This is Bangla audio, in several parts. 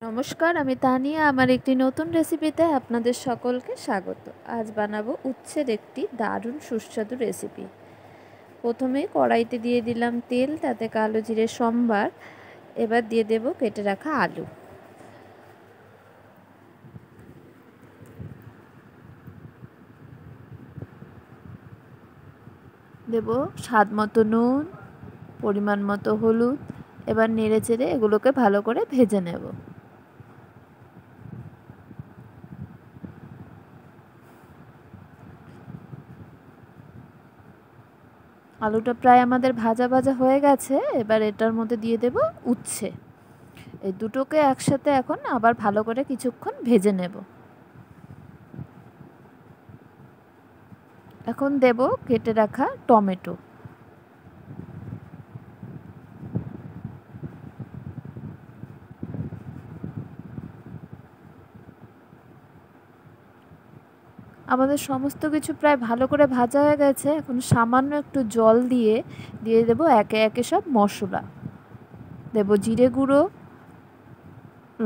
নমস্কার, আমি তানিয়া। আমার একটি নতুন রেসিপিতে আপনাদের সকলকে স্বাগত। আজ বানাবো উচ্ছের একটি দারুণ সুস্বাদু রেসিপি। প্রথমে কড়াইতে দিয়ে দিলাম তেল, তাতে কালো জিরে সম্বার। এবার দিয়ে দেব কেটে রাখা আলু। দেব স্বাদ মতো নুন, পরিমাণ মতো হলুদ। এবার নেড়ে চেড়ে এগুলোকে ভালো করে ভেজে নেব। আলুটা প্রায় আমাদের ভাজা ভাজা হয়ে গেছে। এবার এটার মধ্যে দিয়ে দেব উচ্ছে। এই দুটোকে একসাথে এখন আবার ভালো করে কিছুক্ষণ ভেজে নেব। এখন দেব কেটে রাখা টমেটো। আমাদের সমস্ত কিছু প্রায় ভালো করে ভাজা হয়ে গেছে। এখন সামান্য একটু জল দিয়ে দেব একে একে সব মশলা। দেব জিরে গুঁড়ো,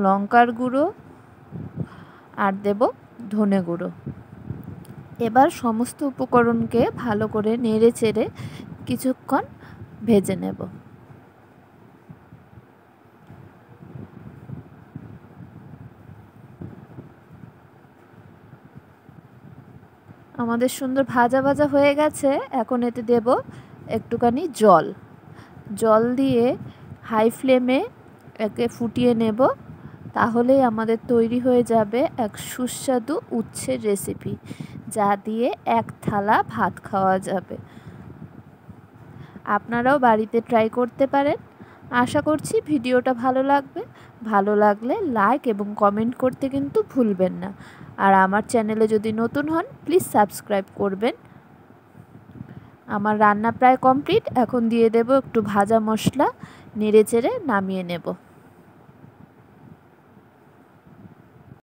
লঙ্কার গুঁড়ো আর দেব ধনে গুঁড়ো। এবার সমস্ত উপকরণকে ভালো করে নেড়ে চেড়ে কিছুক্ষণ ভেজে নেব। আমাদের সুন্দর ভাজা ভাজা হয়ে গেছে। এখন এতে দেব একটুখানি জল দিয়ে হাই ফ্লেমে একে ফুটিয়ে নেব। তাহলেই আমাদের তৈরি হয়ে যাবে এক সুস্বাদু উচ্ছের রেসিপি, যা দিয়ে এক থালা ভাত খাওয়া যাবে। আপনারাও বাড়িতে ট্রাই করতে পারেন। আশা করছি ভিডিওটা ভালো লাগবে। ভালো লাগলে লাইক এবং কমেন্ট করতে কিন্তু ভুলবেন না। আর আমার চ্যানেলে যদি নতুন হন, প্লিজ সাবস্ক্রাইব করবেন। আমার রান্না প্রায় কমপ্লিট। এখন দিয়ে দেব একটু ভাজা মশলা, নেড়ে চেড়ে নামিয়ে নেব।